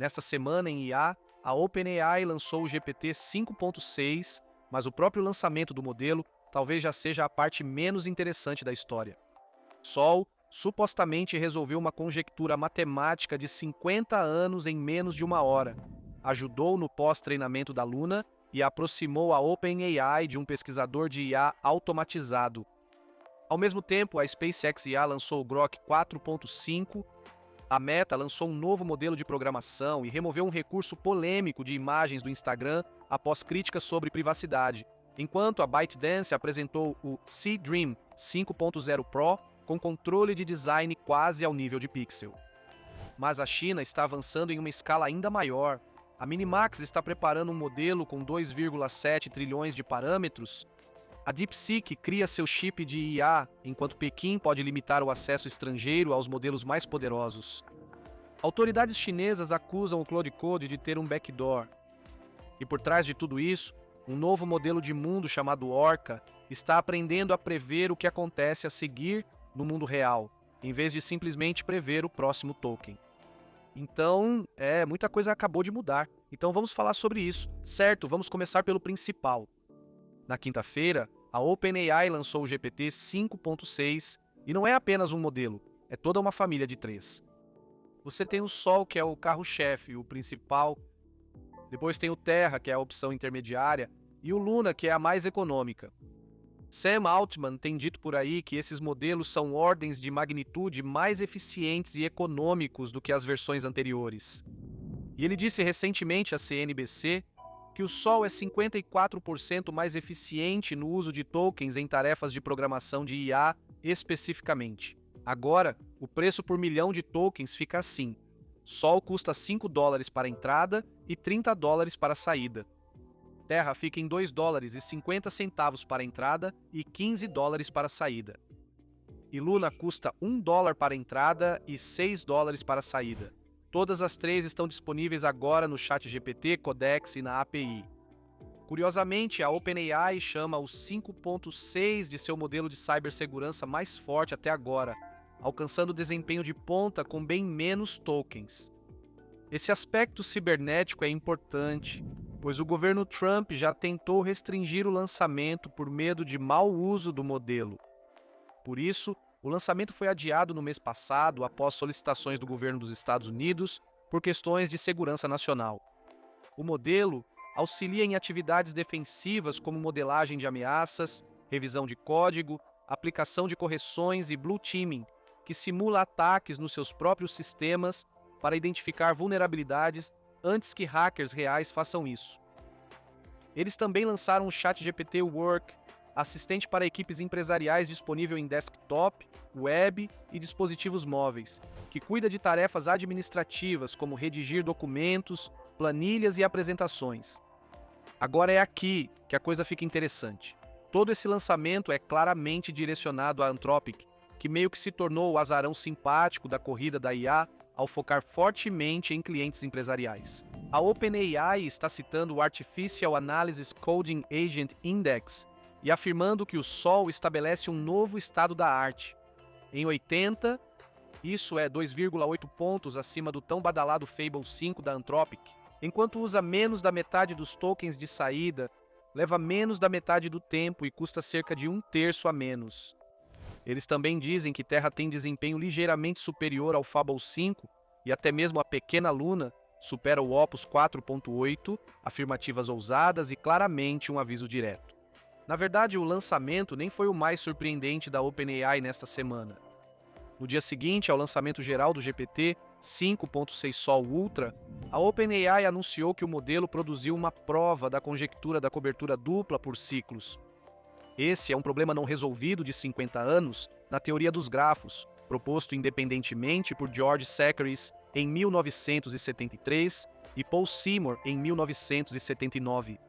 Nesta semana, em IA, a OpenAI lançou o GPT 5.6, mas o próprio lançamento do modelo talvez já seja a parte menos interessante da história. Sol supostamente resolveu uma conjectura matemática de 50 anos em menos de uma hora, ajudou no pós-treinamento da Luna e aproximou a OpenAI de um pesquisador de IA automatizado. Ao mesmo tempo, a SpaceX IA lançou o Grok 4.5, a Meta lançou um novo modelo de programação e removeu um recurso polêmico de imagens do Instagram após críticas sobre privacidade, enquanto a ByteDance apresentou o Seedream 5.0 Pro com controle de design quase ao nível de pixel. Mas a China está avançando em uma escala ainda maior. A Minimax está preparando um modelo com 2,7 trilhões de parâmetros. A DeepSeek cria seu chip de IA, enquanto Pequim pode limitar o acesso estrangeiro aos modelos mais poderosos. Autoridades chinesas acusam o Claude Code de ter um backdoor. E por trás de tudo isso, um novo modelo de mundo chamado Orca está aprendendo a prever o que acontece a seguir no mundo real, em vez de simplesmente prever o próximo token. Então, muita coisa acabou de mudar. Então vamos falar sobre isso. Certo, vamos começar pelo principal. Na quinta-feira, a OpenAI lançou o GPT 5.6 e não é apenas um modelo, é toda uma família de 3. Você tem o Sol, que é o carro-chefe, o principal. Depois tem o Terra, que é a opção intermediária, e o Luna, que é a mais econômica. Sam Altman tem dito por aí que esses modelos são ordens de magnitude mais eficientes e econômicos do que as versões anteriores. E ele disse recentemente à CNBC que o Sol é 54% mais eficiente no uso de tokens em tarefas de programação de IA especificamente. Agora, o preço por milhão de tokens fica assim. Sol custa $5 para a entrada e $30 para a saída. Terra fica em $2,50 para a entrada e $15 para a saída. E Luna custa $1 para a entrada e $6 para a saída. Todas as três estão disponíveis agora no ChatGPT, Codex e na API. Curiosamente, a OpenAI chama o 5.6 de seu modelo de cibersegurança mais forte até agora, alcançando desempenho de ponta com bem menos tokens. Esse aspecto cibernético é importante, pois o governo Trump já tentou restringir o lançamento por medo de mau uso do modelo. Por isso, o lançamento foi adiado no mês passado após solicitações do governo dos Estados Unidos por questões de segurança nacional. O modelo auxilia em atividades defensivas como modelagem de ameaças, revisão de código, aplicação de correções e blue teaming, que simula ataques nos seus próprios sistemas para identificar vulnerabilidades antes que hackers reais façam isso. Eles também lançaram o ChatGPT Work, assistente para equipes empresariais disponível em desktop, web e dispositivos móveis, que cuida de tarefas administrativas como redigir documentos, planilhas e apresentações. Agora é aqui que a coisa fica interessante. Todo esse lançamento é claramente direcionado à Anthropic, que meio que se tornou o azarão simpático da corrida da IA ao focar fortemente em clientes empresariais. A OpenAI está citando o Artificial Analysis Coding Agent Index e afirmando que o Sol estabelece um novo estado da arte. Em 80, isso é 2,8 pontos acima do tão badalado Fable 5 da Anthropic, enquanto usa menos da metade dos tokens de saída, leva menos da metade do tempo e custa cerca de 1/3 a menos. Eles também dizem que Terra tem desempenho ligeiramente superior ao Fable 5 e até mesmo a pequena Luna supera o Opus 4.8, afirmativas ousadas e claramente um aviso direto. Na verdade, o lançamento nem foi o mais surpreendente da OpenAI nesta semana. No dia seguinte ao lançamento geral do GPT 5.6 Sol Ultra, a OpenAI anunciou que o modelo produziu uma prova da conjectura da cobertura dupla por ciclos. Esse é um problema não resolvido de 50 anos na teoria dos grafos, proposto independentemente por George Sackaris em 1973 e Paul Seymour em 1979.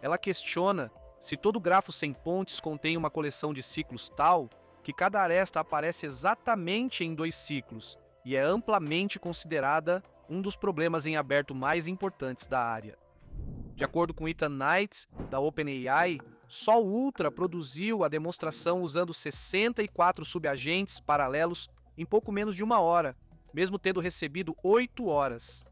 Ela questiona se todo grafo sem pontes contém uma coleção de ciclos tal que cada aresta aparece exatamente em 2 ciclos e é amplamente considerada um dos problemas em aberto mais importantes da área. De acordo com Ethan Knight, da OpenAI, Sol Ultra produziu a demonstração usando 64 subagentes paralelos em pouco menos de 1 hora, mesmo tendo recebido 8 horas.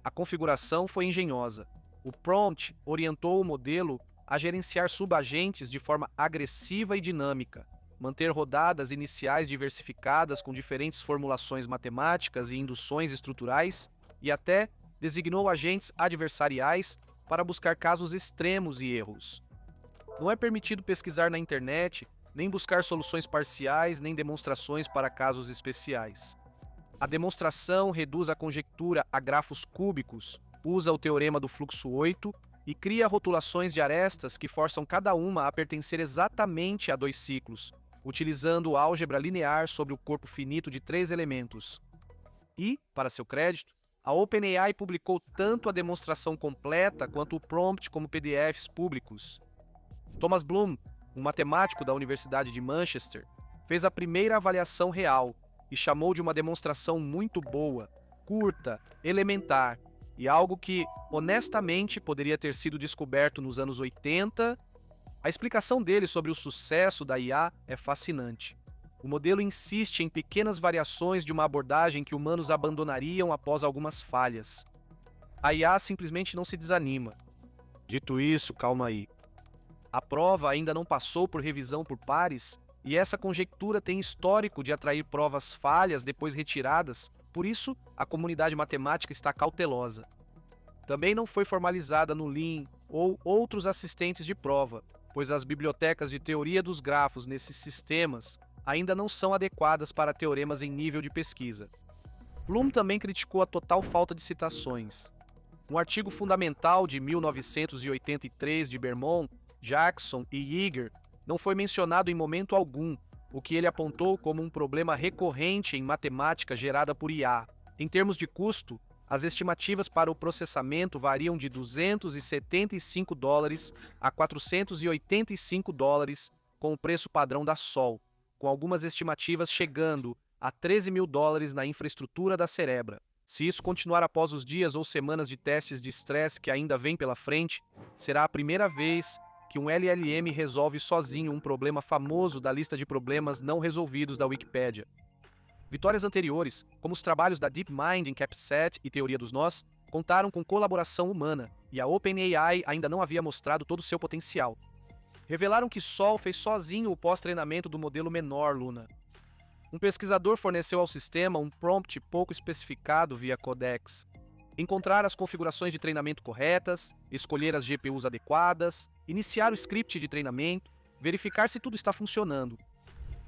A configuração foi engenhosa. O prompt orientou o modelo a gerenciar subagentes de forma agressiva e dinâmica, manter rodadas iniciais diversificadas com diferentes formulações matemáticas e induções estruturais, e até designou agentes adversariais para buscar casos extremos e erros. Não é permitido pesquisar na internet, nem buscar soluções parciais, nem demonstrações para casos especiais. A demonstração reduz a conjectura a grafos cúbicos, usa o teorema do fluxo 8 e cria rotulações de arestas que forçam cada uma a pertencer exatamente a dois ciclos, utilizando álgebra linear sobre o corpo finito de 3 elementos. E, para seu crédito, a OpenAI publicou tanto a demonstração completa quanto o prompt como PDFs públicos. Thomas Bloom, um matemático da Universidade de Manchester, fez a primeira avaliação real e chamou de uma demonstração muito boa, curta, elementar e algo que, honestamente, poderia ter sido descoberto nos anos 80. A explicação dele sobre o sucesso da IA é fascinante. O modelo insiste em pequenas variações de uma abordagem que humanos abandonariam após algumas falhas. A IA simplesmente não se desanima. Dito isso, calma aí. A prova ainda não passou por revisão por pares, e essa conjectura tem histórico de atrair provas falhas depois retiradas, por isso a comunidade matemática está cautelosa. Também não foi formalizada no Lean ou outros assistentes de prova, pois as bibliotecas de teoria dos grafos nesses sistemas ainda não são adequadas para teoremas em nível de pesquisa. Bloom também criticou a total falta de citações. Um artigo fundamental de 1983 de Bermond, Jackson e Yeager não foi mencionado em momento algum, o que ele apontou como um problema recorrente em matemática gerada por IA. Em termos de custo, as estimativas para o processamento variam de $275 a $485 com o preço padrão da Sol, com algumas estimativas chegando a $13.000 na infraestrutura da Cerebra. Se isso continuar após os dias ou semanas de testes de estresse que ainda vêm pela frente, será a primeira vez que um LLM resolve sozinho um problema famoso da lista de problemas não resolvidos da Wikipédia. Vitórias anteriores, como os trabalhos da DeepMind em CapSat e Teoria dos Nós, contaram com colaboração humana, e a OpenAI ainda não havia mostrado todo o seu potencial. Revelaram que Sol fez sozinho o pós-treinamento do modelo menor Luna. Um pesquisador forneceu ao sistema um prompt pouco especificado via Codex. Encontrar as configurações de treinamento corretas, escolher as GPUs adequadas, iniciar o script de treinamento, verificar se tudo está funcionando.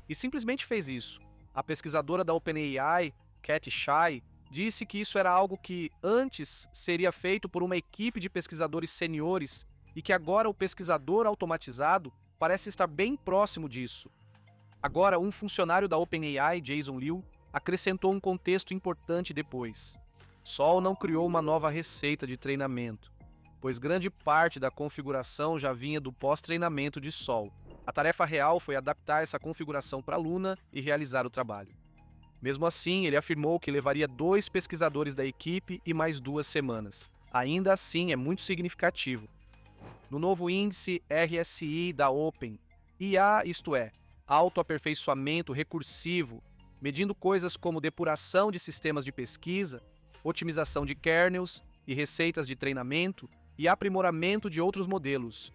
E simplesmente fez isso. A pesquisadora da OpenAI, Cat Shai, disse que isso era algo que antes seria feito por uma equipe de pesquisadores seniores e que agora o pesquisador automatizado parece estar bem próximo disso. Agora, um funcionário da OpenAI, Jason Liu, acrescentou um contexto importante depois. Sol não criou uma nova receita de treinamento, pois grande parte da configuração já vinha do pós-treinamento de Sol. A tarefa real foi adaptar essa configuração para Luna e realizar o trabalho. Mesmo assim, ele afirmou que levaria 2 pesquisadores da equipe e mais 2 semanas. Ainda assim, é muito significativo. No novo índice RSI da Open, IA, isto é, autoaperfeiçoamento recursivo, medindo coisas como depuração de sistemas de pesquisa, otimização de kernels e receitas de treinamento e aprimoramento de outros modelos.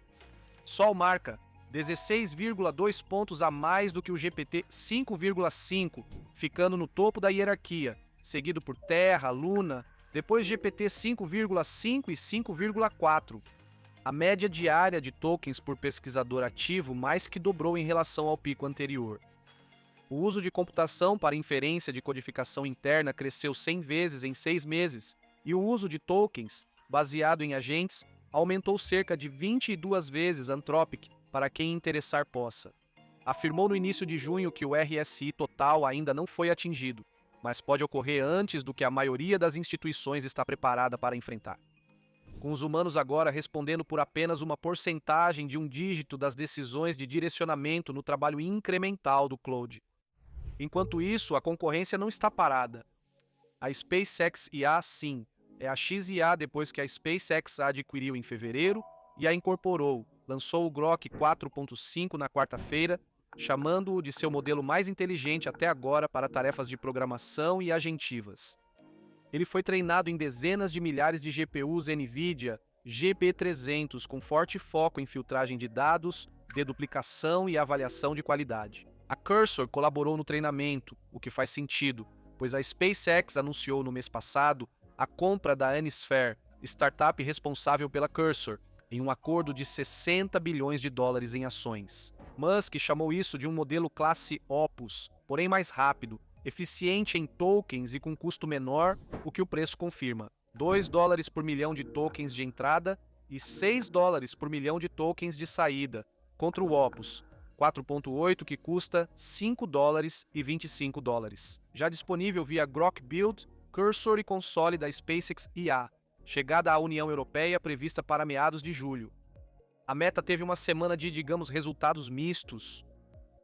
Sol marca 16,2 pontos a mais do que o GPT 5,5, ficando no topo da hierarquia, seguido por Terra, Luna, depois GPT 5,5 e 5,4. A média diária de tokens por pesquisador ativo mais que dobrou em relação ao pico anterior. O uso de computação para inferência de codificação interna cresceu 100 vezes em 6 meses, e o uso de tokens, baseado em agentes, aumentou cerca de 22 vezes Anthropic, para quem interessar possa. Afirmou no início de junho que o RSI total ainda não foi atingido, mas pode ocorrer antes do que a maioria das instituições está preparada para enfrentar. Com os humanos agora respondendo por apenas uma porcentagem de um dígito das decisões de direcionamento no trabalho incremental do Claude. Enquanto isso, a concorrência não está parada. A SpaceX IA, sim, é a XIA depois que a SpaceX a adquiriu em fevereiro e a incorporou, lançou o Grok 4.5 na quarta-feira, chamando-o de seu modelo mais inteligente até agora para tarefas de programação e agentivas. Ele foi treinado em dezenas de milhares de GPUs NVIDIA GB300 com forte foco em filtragem de dados, deduplicação e avaliação de qualidade. A Cursor colaborou no treinamento, o que faz sentido, pois a SpaceX anunciou no mês passado a compra da Anisphere, startup responsável pela Cursor, em um acordo de 60 bilhões de dólares em ações. Musk chamou isso de um modelo classe Opus, porém mais rápido, eficiente em tokens e com custo menor, o que o preço confirma. $2 por milhão de tokens de entrada e $6 por milhão de tokens de saída, contra o Opus 4.8, que custa $5,25. Já disponível via Grok Build, Cursor e console da SpaceX IA, chegada à União Europeia prevista para meados de julho. A Meta teve uma semana de, resultados mistos.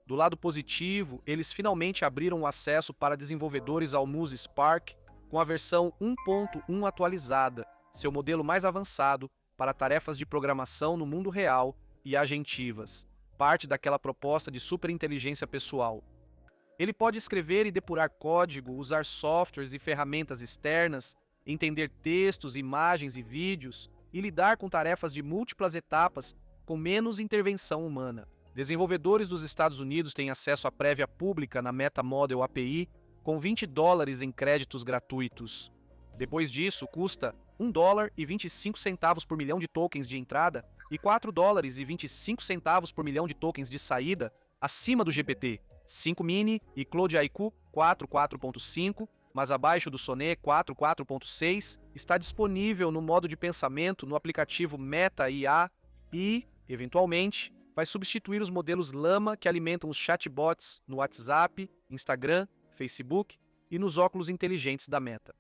Do lado positivo, eles finalmente abriram o acesso para desenvolvedores ao Muse Spark com a versão 1.1 atualizada, seu modelo mais avançado para tarefas de programação no mundo real e agentivas, parte daquela proposta de superinteligência pessoal. Ele pode escrever e depurar código, usar softwares e ferramentas externas, entender textos, imagens e vídeos e lidar com tarefas de múltiplas etapas com menos intervenção humana. Desenvolvedores dos Estados Unidos têm acesso à prévia pública na Meta Model API com $20 em créditos gratuitos. Depois disso, custa $1,25 por milhão de tokens de entrada e $4,25 por milhão de tokens de saída acima do GPT-5 Mini e Claude IQ 4.5, mas abaixo do Sonnet 4.6, está disponível no modo de pensamento no aplicativo Meta IA e, eventualmente, vai substituir os modelos Llama que alimentam os chatbots no WhatsApp, Instagram, Facebook e nos óculos inteligentes da Meta.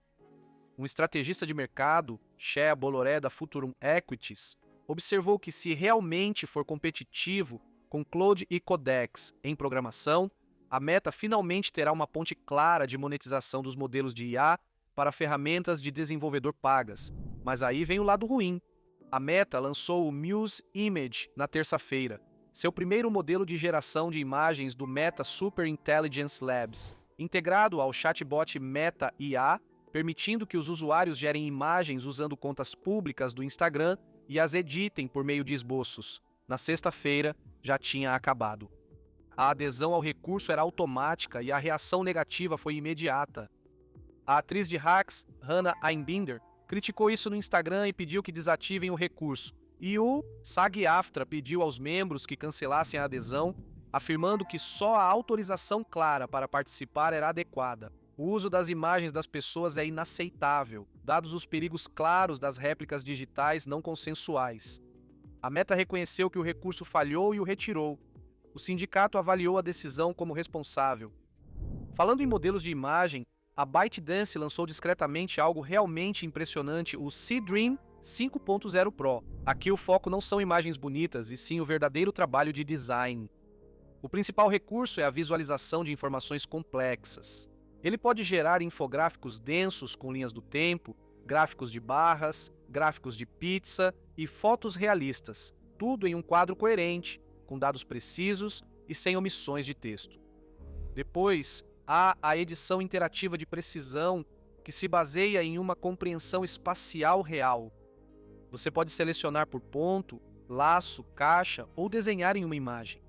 Um estrategista de mercado, Shea Bolloré da Futurum Equities, observou que se realmente for competitivo com Claude e Codex em programação, a Meta finalmente terá uma ponte clara de monetização dos modelos de IA para ferramentas de desenvolvedor pagas. Mas aí vem o lado ruim. A Meta lançou o Muse Image na terça-feira, seu primeiro modelo de geração de imagens do Meta Super Intelligence Labs, integrado ao chatbot Meta IA, permitindo que os usuários gerem imagens usando contas públicas do Instagram e as editem por meio de esboços. Na sexta-feira, já tinha acabado. A adesão ao recurso era automática e a reação negativa foi imediata. A atriz de Hacks, Hannah Einbinder, criticou isso no Instagram e pediu que desativem o recurso. E o SAG-AFTRA pediu aos membros que cancelassem a adesão, afirmando que só a autorização clara para participar era adequada. O uso das imagens das pessoas é inaceitável, dados os perigos claros das réplicas digitais não consensuais. A Meta reconheceu que o recurso falhou e o retirou. O sindicato avaliou a decisão como responsável. Falando em modelos de imagem, a ByteDance lançou discretamente algo realmente impressionante, o Seedream 5.0 Pro. Aqui o foco não são imagens bonitas, e sim o verdadeiro trabalho de design. O principal recurso é a visualização de informações complexas. Ele pode gerar infográficos densos com linhas do tempo, gráficos de barras, gráficos de pizza e fotos realistas, tudo em um quadro coerente, com dados precisos e sem omissões de texto. Depois, há a edição interativa de precisão, que se baseia em uma compreensão espacial real. Você pode selecionar por ponto, laço, caixa ou desenhar em uma imagem.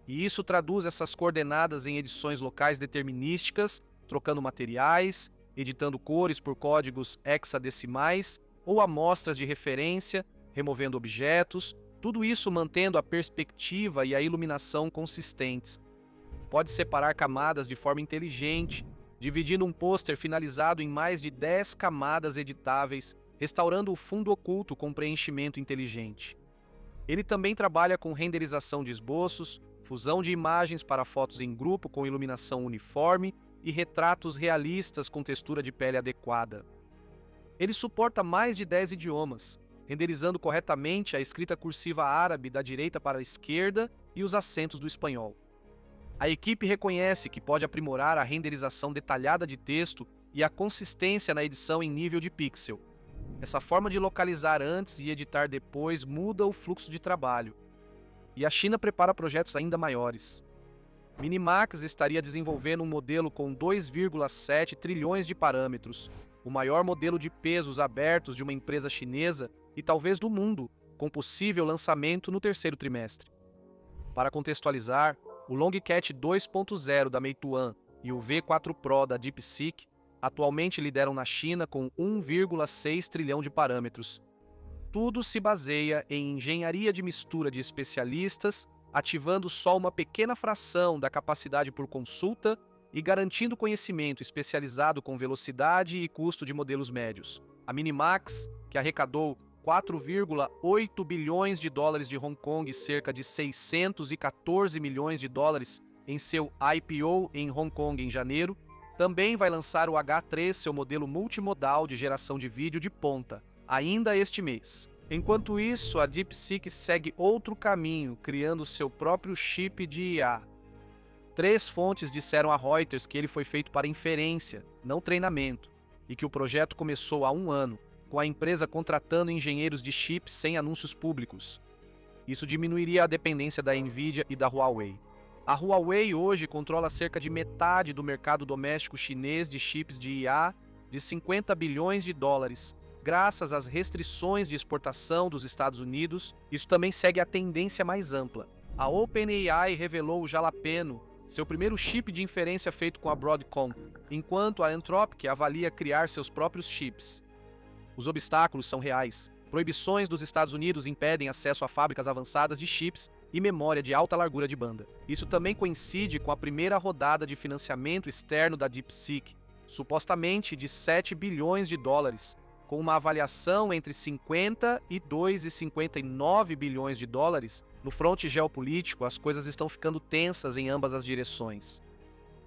E isso traduz essas coordenadas em edições locais determinísticas, trocando materiais, editando cores por códigos hexadecimais ou amostras de referência, removendo objetos, tudo isso mantendo a perspectiva e a iluminação consistentes. Pode separar camadas de forma inteligente, dividindo um pôster finalizado em mais de 10 camadas editáveis, restaurando o fundo oculto com preenchimento inteligente. Ele também trabalha com renderização de esboços, fusão de imagens para fotos em grupo com iluminação uniforme e retratos realistas com textura de pele adequada. Ele suporta mais de 10 idiomas, renderizando corretamente a escrita cursiva árabe da direita para a esquerda e os acentos do espanhol. A equipe reconhece que pode aprimorar a renderização detalhada de texto e a consistência na edição em nível de pixel. Essa forma de localizar antes e editar depois muda o fluxo de trabalho. E a China prepara projetos ainda maiores. Minimax estaria desenvolvendo um modelo com 2,7 trilhões de parâmetros, o maior modelo de pesos abertos de uma empresa chinesa e talvez do mundo, com possível lançamento no terceiro trimestre. Para contextualizar, o Longcat 2.0 da Meituan e o V4 Pro da DeepSeek atualmente lideram na China com 1,6 trilhão de parâmetros. Tudo se baseia em engenharia de mistura de especialistas, ativando só uma pequena fração da capacidade por consulta e garantindo conhecimento especializado com velocidade e custo de modelos médios. A Minimax, que arrecadou 4,8 bilhões de dólares de Hong Kong e cerca de 614 milhões de dólares em seu IPO em Hong Kong em janeiro, também vai lançar o H3, seu modelo multimodal de geração de vídeo de ponta, ainda este mês. Enquanto isso, a DeepSeek segue outro caminho, criando seu próprio chip de IA. 3 fontes disseram a Reuters que ele foi feito para inferência, não treinamento, e que o projeto começou há 1 ano, com a empresa contratando engenheiros de chips sem anúncios públicos. Isso diminuiria a dependência da Nvidia e da Huawei. A Huawei hoje controla cerca de metade do mercado doméstico chinês de chips de IA de 50 bilhões de dólares, graças às restrições de exportação dos Estados Unidos. Isso também segue a tendência mais ampla. A OpenAI revelou o Jalapeno, seu primeiro chip de inferência feito com a Broadcom, enquanto a Anthropic avalia criar seus próprios chips. Os obstáculos são reais. Proibições dos Estados Unidos impedem acesso a fábricas avançadas de chips e memória de alta largura de banda. Isso também coincide com a primeira rodada de financiamento externo da DeepSeek, supostamente de 7 bilhões de dólares, com uma avaliação entre 52 e 59 bilhões de dólares. No fronte geopolítico, as coisas estão ficando tensas em ambas as direções.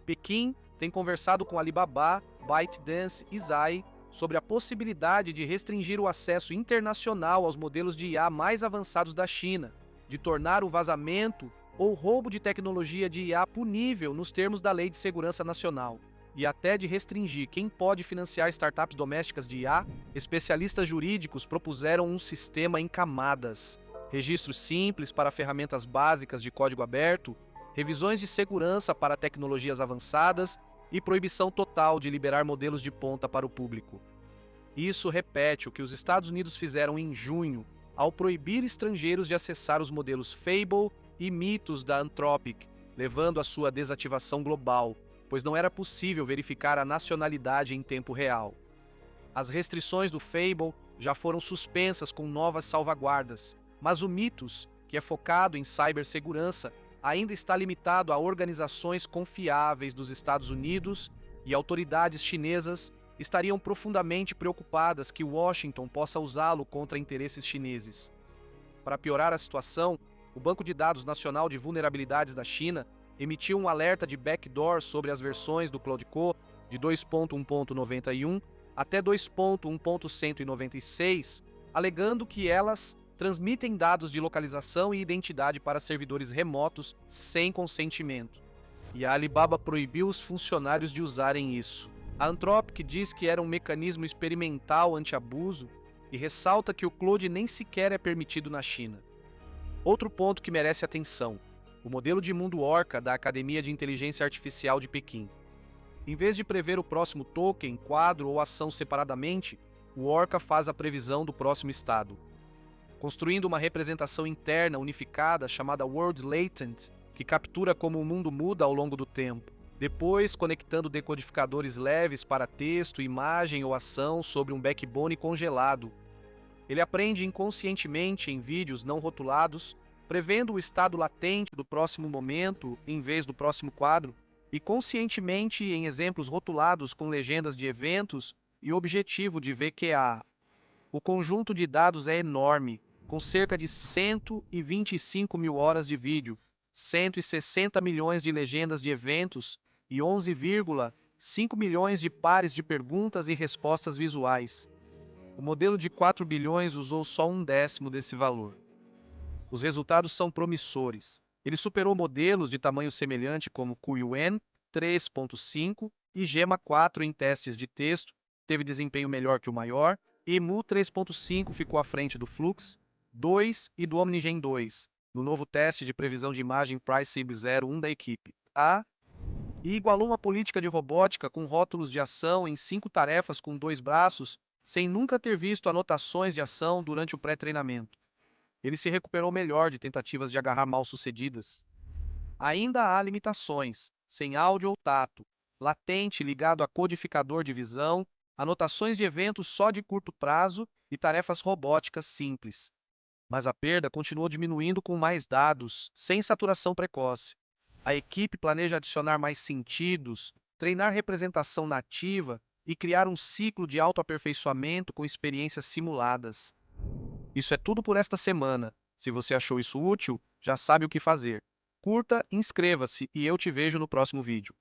Pequim tem conversado com Alibaba, ByteDance e Zai sobre a possibilidade de restringir o acesso internacional aos modelos de IA mais avançados da China, de tornar o vazamento ou roubo de tecnologia de IA punível nos termos da Lei de Segurança Nacional, e até de restringir quem pode financiar startups domésticas de IA. Especialistas jurídicos propuseram um sistema em camadas: registros simples para ferramentas básicas de código aberto, revisões de segurança para tecnologias avançadas e proibição total de liberar modelos de ponta para o público. Isso repete o que os Estados Unidos fizeram em junho, ao proibir estrangeiros de acessar os modelos Fable e Mythos da Anthropic, levando à sua desativação global, pois não era possível verificar a nacionalidade em tempo real. As restrições do Fable já foram suspensas com novas salvaguardas, mas o Mythos, que é focado em cibersegurança, ainda está limitado a organizações confiáveis dos Estados Unidos, e autoridades chinesas estariam profundamente preocupadas que Washington possa usá-lo contra interesses chineses. Para piorar a situação, o Banco de Dados Nacional de Vulnerabilidades da China emitiu um alerta de backdoor sobre as versões do Claude Code de 2.1.91 até 2.1.196, alegando que elas transmitem dados de localização e identidade para servidores remotos sem consentimento. E a Alibaba proibiu os funcionários de usarem isso. A Anthropic diz que era um mecanismo experimental anti-abuso e ressalta que o Claude nem sequer é permitido na China. Outro ponto que merece atenção: o modelo de mundo Orca da Academia de Inteligência Artificial de Pequim. Em vez de prever o próximo token, quadro ou ação separadamente, o Orca faz a previsão do próximo estado, construindo uma representação interna unificada chamada World Latent, que captura como o mundo muda ao longo do tempo, depois conectando decodificadores leves para texto, imagem ou ação sobre um backbone congelado. Ele aprende inconscientemente em vídeos não rotulados, prevendo o estado latente do próximo momento em vez do próximo quadro, e conscientemente em exemplos rotulados com legendas de eventos e objetivo de VQA. O conjunto de dados é enorme, com cerca de 125 mil horas de vídeo, 160 milhões de legendas de eventos e 11,5 milhões de pares de perguntas e respostas visuais. O modelo de 4 bilhões usou só 1/10 desse valor. Os resultados são promissores. Ele superou modelos de tamanho semelhante como Qwen 3.5 e Gemma 4 em testes de texto, teve desempenho melhor que o maior, e Mu 3.5 ficou à frente do Flux 2 e do OmniGen 2, no novo teste de previsão de imagem Price 01 da equipe. A E igualou uma política de robótica com rótulos de ação em 5 tarefas com 2 braços, sem nunca ter visto anotações de ação durante o pré-treinamento. Ele se recuperou melhor de tentativas de agarrar mal-sucedidas. Ainda há limitações, sem áudio ou tato, latente ligado a codificador de visão, anotações de eventos só de curto prazo e tarefas robóticas simples. Mas a perda continuou diminuindo com mais dados, sem saturação precoce. A equipe planeja adicionar mais sentidos, treinar representação nativa e criar um ciclo de autoaperfeiçoamento com experiências simuladas. Isso é tudo por esta semana. Se você achou isso útil, já sabe o que fazer. Curta, inscreva-se e eu te vejo no próximo vídeo.